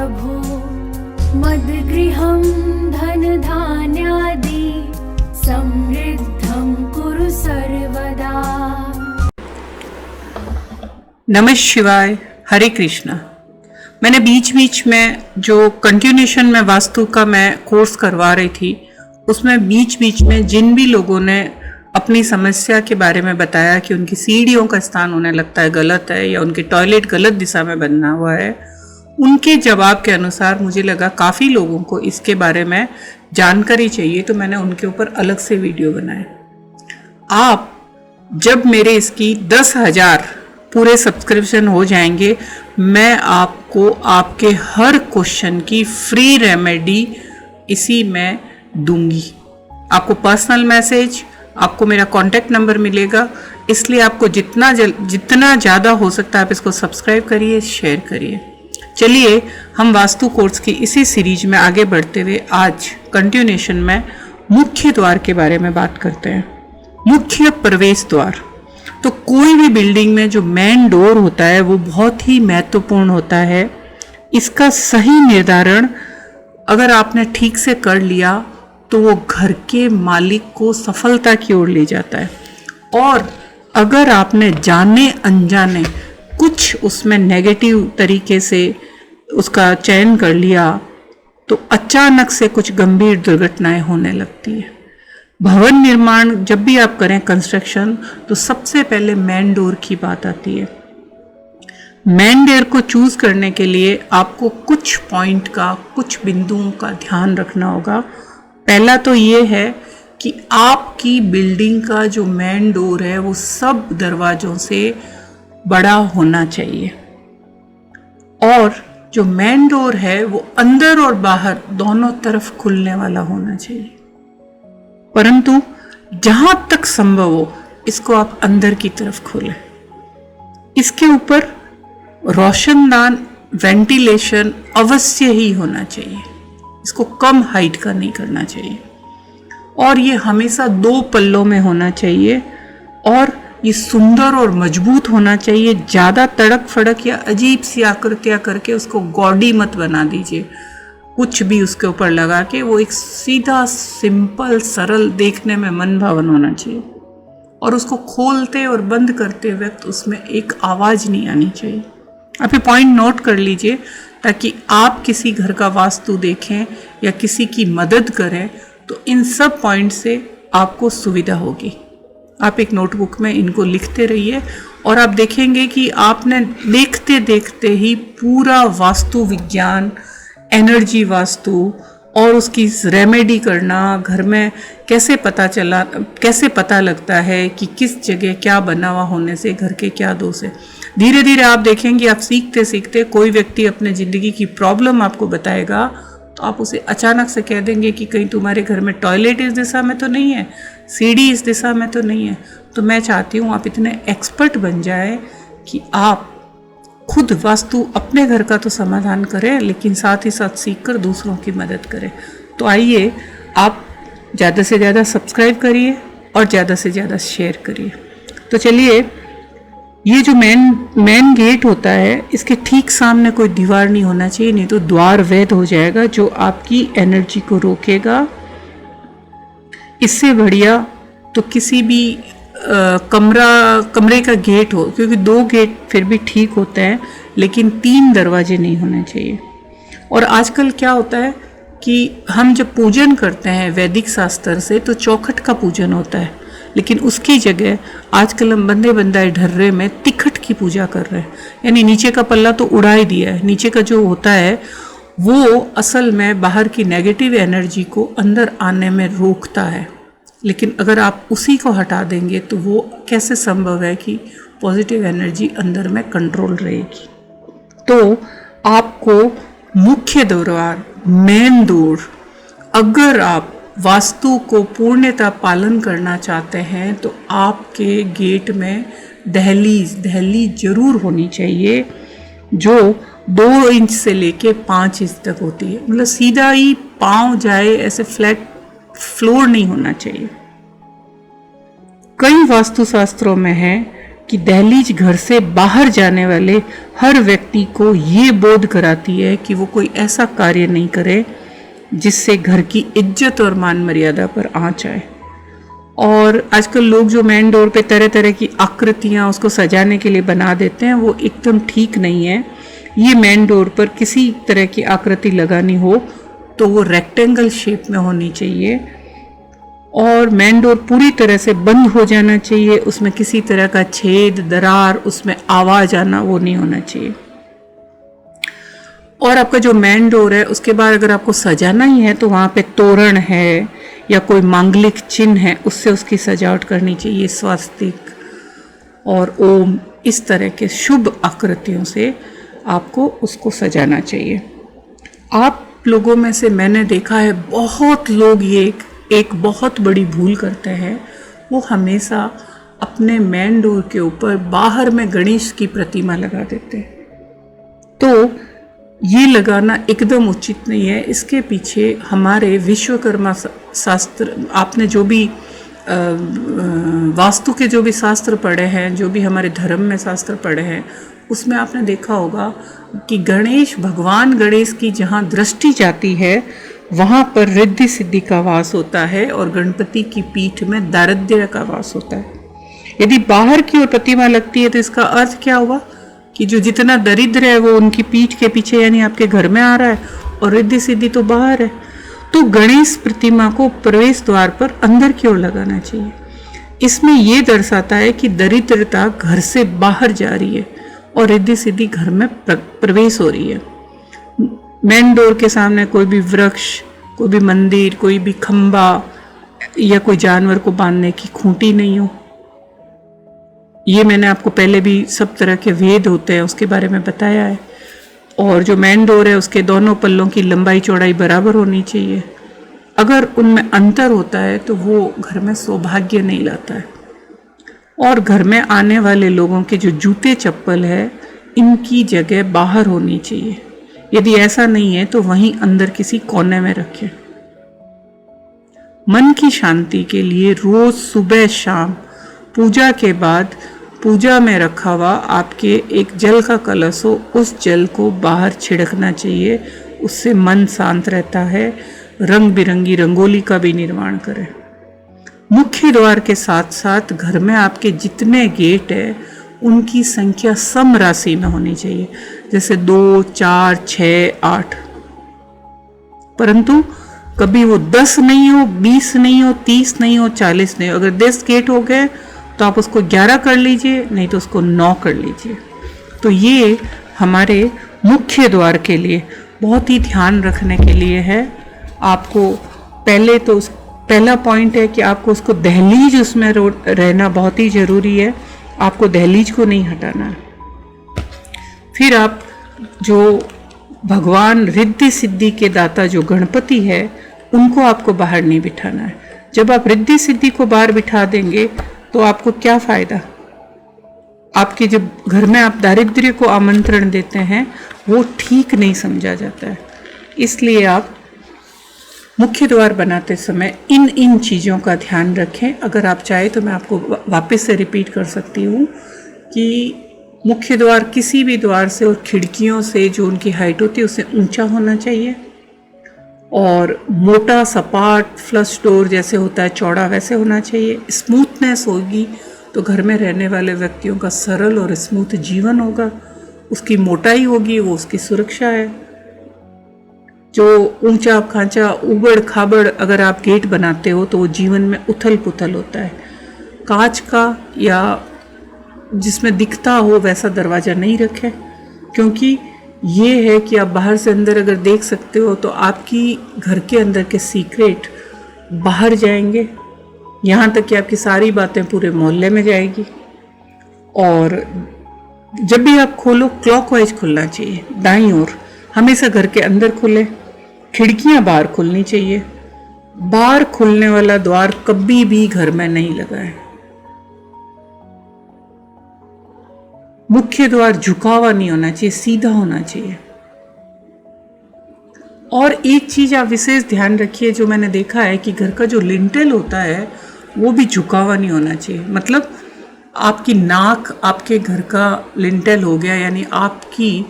प्रभो मद्गृहं धनधान्यादि समृद्धं कुरु सर्वदा। नमः शिवाय, हरे कृष्णा। मैंने बीच बीच में जो कंटिन्यूशन में वास्तु का मैं कोर्स करवा रही थी, उसमें बीच बीच में जिन भी लोगों ने अपनी समस्या के बारे में बताया कि उनकी सीढ़ियों का स्थान उन्हें लगता है गलत है या उनके टॉयलेट गलत दिशा में बना हुआ है, उनके जवाब के अनुसार मुझे लगा काफ़ी लोगों को इसके बारे में जानकारी चाहिए, तो मैंने उनके ऊपर अलग से वीडियो बनाए। आप जब मेरे इसकी 10,000 पूरे सब्सक्रिप्शन हो जाएंगे, मैं आपको आपके हर क्वेश्चन की फ्री रेमेडी इसी में दूंगी। आपको पर्सनल मैसेज, आपको मेरा कांटेक्ट नंबर मिलेगा, इसलिए आपको जितना ज़्यादा हो सकता है आप इसको सब्सक्राइब करिए, शेयर करिए। चलिए हम वास्तु कोर्स की इसी सीरीज में आगे बढ़ते हुए आज कंटिन्यूएशन में मुख्य द्वार के बारे में बात करते हैं। मुख्य प्रवेश द्वार, तो कोई भी बिल्डिंग में जो मेन डोर होता है वो बहुत ही महत्वपूर्ण होता है। इसका सही निर्धारण अगर आपने ठीक से कर लिया तो वो घर के मालिक को सफलता की ओर ले जाता है, और अगर आपने जाने अनजाने कुछ उसमें नेगेटिव तरीके से उसका चयन कर लिया तो अचानक से कुछ गंभीर दुर्घटनाएं होने लगती है। भवन निर्माण जब भी आप करें कंस्ट्रक्शन, तो सबसे पहले मेन डोर की बात आती है। मेन डोर को चूज करने के लिए आपको कुछ पॉइंट का, कुछ बिंदुओं का ध्यान रखना होगा। पहला तो ये है कि आपकी बिल्डिंग का जो मेन डोर है वो सब दरवाजों से बड़ा होना चाहिए, और जो मेन डोर है वो अंदर और बाहर दोनों तरफ खुलने वाला होना चाहिए। परंतु जहां तक संभव हो इसको आप अंदर की तरफ खोलें। इसके ऊपर रोशनदान, वेंटिलेशन अवश्य ही होना चाहिए। इसको कम हाइट का नहीं करना चाहिए, और ये हमेशा 2 पल्लों में होना चाहिए, और ये सुंदर और मजबूत होना चाहिए। ज़्यादा तड़क फड़क या अजीब सी आकृतियाँ करके उसको गॉडी मत बना दीजिए। कुछ भी उसके ऊपर लगा के वो एक सीधा, सिंपल, सरल, देखने में मन भावन होना चाहिए, और उसको खोलते और बंद करते वक्त उसमें एक आवाज़ नहीं आनी चाहिए। आप ये पॉइंट नोट कर लीजिए, ताकि आप किसी घर का वास्तु देखें या किसी की मदद करें तो इन सब पॉइंट से आपको सुविधा होगी। आप एक नोटबुक में इनको लिखते रहिए, और आप देखेंगे कि आपने देखते देखते ही पूरा वास्तु विज्ञान, एनर्जी वास्तु और उसकी रेमेडी करना, घर में कैसे पता लगता है कि किस जगह क्या बना हुआ होने से घर के क्या दोष है। धीरे धीरे आप देखेंगे, आप सीखते सीखते कोई व्यक्ति अपने ज़िंदगी की प्रॉब्लम आपको बताएगा तो आप उसे अचानक से कह देंगे कि कहीं तुम्हारे घर में टॉयलेट इस दिशा में तो नहीं है, सीढ़ी इस दिशा में तो नहीं है। तो मैं चाहती हूँ आप इतने एक्सपर्ट बन जाए कि आप खुद वास्तु अपने घर का तो समाधान करें, लेकिन साथ ही साथ सीखकर दूसरों की मदद करें। तो आइए आप ज़्यादा से ज़्यादा सब्सक्राइब करिए और ज़्यादा से ज़्यादा शेयर करिए। तो चलिए, ये जो मेन गेट होता है, इसके ठीक सामने कोई दीवार नहीं होना चाहिए, नहीं तो द्वार वैध हो जाएगा जो आपकी एनर्जी को रोकेगा। इससे बढ़िया तो किसी भी कमरे का गेट हो, क्योंकि 2 गेट फिर भी ठीक होते हैं, लेकिन 3 दरवाजे नहीं होने चाहिए। और आजकल क्या होता है कि हम जब पूजन करते हैं वैदिक शास्त्र से, तो चौखट का पूजन होता है, लेकिन उसकी जगह आजकल हम बंदे बंदाए ढर्रे में तिखट की पूजा कर रहे हैं। यानी नीचे का पल्ला तो उड़ा ही दिया है, नीचे का जो होता है वो असल में बाहर की नेगेटिव एनर्जी को अंदर आने में रोकता है। लेकिन अगर आप उसी को हटा देंगे तो वो कैसे संभव है कि पॉजिटिव एनर्जी अंदर में कंट्रोल रहेगी। तो आपको मुख्य द्वार, मेन डोर, अगर आप वास्तु को पूर्णतः पालन करना चाहते हैं तो आपके गेट में दहलीज जरूर होनी चाहिए, जो 2 इंच से लेके 5 इंच तक होती है। मतलब सीधा ही पाँव जाए, ऐसे फ्लैट फ्लोर नहीं होना चाहिए। कई वास्तुशास्त्रों में है कि दहलीज घर से बाहर जाने वाले हर व्यक्ति को ये बोध कराती है कि वो कोई ऐसा कार्य नहीं करे जिससे घर की इज्जत और मान मर्यादा पर आँच आए। और आजकल लोग जो मेन डोर पे तरह तरह की आकृतियाँ उसको सजाने के लिए बना देते हैं, वो एकदम ठीक नहीं है। ये मेन डोर पर किसी तरह की आकृति लगानी हो तो वो रेक्टेंगल शेप में होनी चाहिए और मेन डोर पूरी तरह से बंद हो जाना चाहिए। उसमें किसी तरह का छेद, दरार, उसमें आवाज आना वो नहीं होना चाहिए। और आपका जो मेन डोर है उसके बाद अगर आपको सजाना ही है तो वहाँ पे तोरण है या कोई मांगलिक चिन्ह है उससे उसकी सजावट करनी चाहिए। स्वास्तिक और ओम, इस तरह के शुभ आकृतियों से आपको उसको सजाना चाहिए। आप लोगों में से मैंने देखा है बहुत लोग ये एक बहुत बड़ी भूल करते हैं, वो हमेशा अपने मेन डोर के ऊपर बाहर में गणेश की प्रतिमा लगा देते हैं। तो ये लगाना एकदम उचित नहीं है। इसके पीछे हमारे विश्वकर्मा शास्त्र, आपने जो भी वास्तु के जो भी शास्त्र पढ़े हैं, जो भी हमारे धर्म में शास्त्र पढ़े हैं, उसमें आपने देखा होगा कि गणेश, भगवान गणेश की जहाँ दृष्टि जाती है वहाँ पर रिद्धि सिद्धि का वास होता है और गणपति की पीठ में दारिद्र्य का वास होता है। यदि बाहर की ओर प्रतिमा लगती है तो इसका अर्थ क्या हुआ कि जो जितना दरिद्र है वो उनकी पीठ के पीछे यानी आपके घर में आ रहा है और रिद्धि सिद्धि तो बाहर है। तो गणेश प्रतिमा को प्रवेश द्वार पर अंदर की ओर लगाना चाहिए। इसमें ये दर्शाता है कि दरिद्रता घर से बाहर जा रही है और रिद्धि सिद्धि घर में प्रवेश हो रही है। मेन डोर के सामने कोई भी वृक्ष, कोई भी मंदिर, कोई भी खंबा या कोई जानवर को बांधने की खूंटी नहीं हो। ये मैंने आपको पहले भी सब तरह के वेद होते हैं उसके बारे में बताया है। और जो मेन डोर है उसके दोनों पल्लों की लंबाई चौड़ाई बराबर होनी चाहिए। अगर उनमें अंतर होता है तो वो घर में सौभाग्य नहीं लाता है। और घर में आने वाले लोगों के जो जूते चप्पल है इनकी जगह बाहर होनी चाहिए। यदि ऐसा नहीं है तो वहीं अंदर किसी कोने में रखें। मन की शांति के लिए रोज सुबह शाम पूजा के बाद पूजा में रखा हुआ आपके एक जल का कलश हो, उस जल को बाहर छिड़कना चाहिए। उससे मन शांत रहता है। रंग बिरंगी रंगोली का भी निर्माण करें। मुख्य द्वार के साथ साथ घर में आपके जितने गेट है उनकी संख्या सम राशि में होनी चाहिए, जैसे 2, 4, 6, 8। परंतु कभी वो 10 नहीं हो, 20 नहीं हो, 30 नहीं हो, 40 नहीं हो। अगर 10 गेट हो गए तो आप उसको 11 कर लीजिए, नहीं तो उसको 9 कर लीजिए। तो ये हमारे मुख्य द्वार के लिए बहुत ही ध्यान रखने के लिए है। आपको पहला पॉइंट है कि आपको उसको दहलीज उसमें रहना बहुत ही ज़रूरी है। आपको दहलीज को नहीं हटाना है। फिर आप जो भगवान रिद्धि सिद्धि के दाता जो गणपति है उनको आपको बाहर नहीं बिठाना है। जब आप रिद्धि सिद्धि को बाहर बिठा देंगे तो आपको क्या फ़ायदा? आपके जब घर में आप दारिद्र्य को आमंत्रण देते हैं वो ठीक नहीं समझा जाता है। इसलिए आप मुख्य द्वार बनाते समय इन चीज़ों का ध्यान रखें। अगर आप चाहें तो मैं आपको वापस से रिपीट कर सकती हूँ कि मुख्य द्वार किसी भी द्वार से और खिड़कियों से जो उनकी हाइट होती है उससे ऊंचा होना चाहिए और मोटा, सपाट, फ्लश डोर जैसे होता है चौड़ा वैसे होना चाहिए। स्मूथनेस होगी तो घर में रहने वाले व्यक्तियों का सरल और स्मूथ जीवन होगा। उसकी मोटाई होगी वो उसकी सुरक्षा है। जो ऊंचा खांचा उबड़ खाबड़ अगर आप गेट बनाते हो तो वो जीवन में उथल पुथल होता है। कांच का या जिसमें दिखता हो वैसा दरवाज़ा नहीं रखें, क्योंकि ये है कि आप बाहर से अंदर अगर देख सकते हो तो आपकी घर के अंदर के सीक्रेट बाहर जाएंगे, यहाँ तक कि आपकी सारी बातें पूरे मोहल्ले में जाएगी। और जब भी आप खोलो क्लॉकवाइज खुलना चाहिए, दाईं ओर, हमेशा घर के अंदर खुले। खिड़कियां बाहर खुलनी चाहिए। बाहर खुलने वाला द्वार कभी भी घर में नहीं लगा है। मुख्य द्वार झुका हुआ नहीं होना चाहिए, सीधा होना चाहिए। और एक चीज आप विशेष ध्यान रखिए, जो मैंने देखा है कि घर का जो लिंटेल होता है वो भी झुका हुआ नहीं होना चाहिए। मतलब आपकी नाक आपके घर का लिंटेल हो गया, यानी आपकी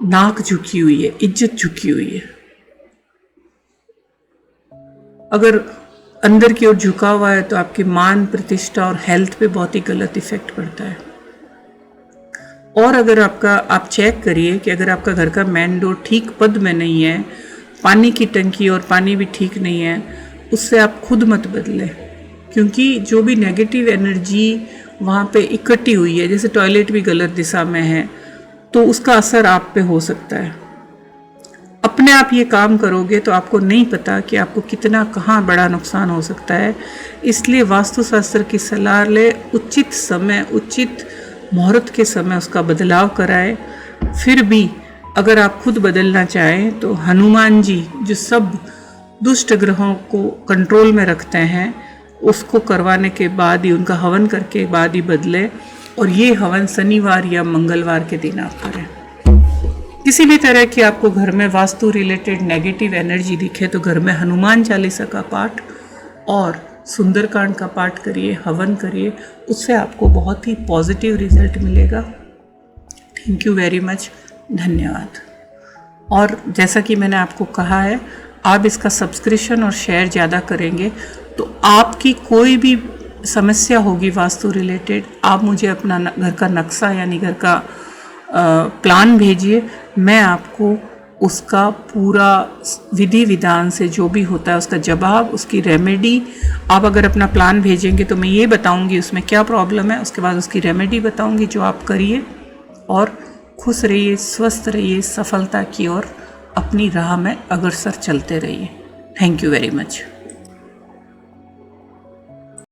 नाक झुकी हुई है, इज्जत झुकी हुई है। अगर अंदर की ओर झुका हुआ है तो आपकी मान प्रतिष्ठा और हेल्थ पे बहुत ही गलत इफेक्ट पड़ता है। और अगर आप चेक करिए कि अगर आपका घर का मेन डोर ठीक पद में नहीं है, पानी की टंकी और पानी भी ठीक नहीं है, उससे आप खुद मत बदलें, क्योंकि जो भी नेगेटिव एनर्जी वहाँ पे इकट्ठी हुई है, जैसे टॉयलेट भी गलत दिशा में है, तो उसका असर आप पे हो सकता है। अपने आप ये काम करोगे तो आपको नहीं पता कि आपको कितना कहाँ बड़ा नुकसान हो सकता है। इसलिए वास्तुशास्त्र की सलाह ले, उचित समय उचित मुहूर्त के समय उसका बदलाव कराए। फिर भी अगर आप खुद बदलना चाहें तो हनुमान जी जो सब दुष्ट ग्रहों को कंट्रोल में रखते हैं, उसको करवाने के बाद ही, उनका हवन करके बाद ही बदले। और ये हवन शनिवार या मंगलवार के दिन आप करें। किसी भी तरह की आपको घर में वास्तु रिलेटेड नेगेटिव एनर्जी दिखे तो घर में हनुमान चालीसा का पाठ और सुंदरकांड का पाठ करिए, हवन करिए, उससे आपको बहुत ही पॉजिटिव रिजल्ट मिलेगा। थैंक यू वेरी मच, धन्यवाद। और जैसा कि मैंने आपको कहा है, आप इसका सब्सक्रिप्शन और शेयर ज़्यादा करेंगे तो आपकी कोई भी समस्या होगी वास्तु रिलेटेड, आप मुझे अपना घर का नक्शा यानी घर का प्लान भेजिए। मैं आपको उसका पूरा विधि विधान से जो भी होता है उसका जवाब, उसकी रेमेडी, आप अगर अपना प्लान भेजेंगे तो मैं ये बताऊंगी उसमें क्या प्रॉब्लम है, उसके बाद उसकी रेमेडी बताऊंगी जो आप करिए। और खुश रहिए, स्वस्थ रहिए, सफलता की ओर अपनी राह में अग्रसर चलते रहिए। Thank you very much.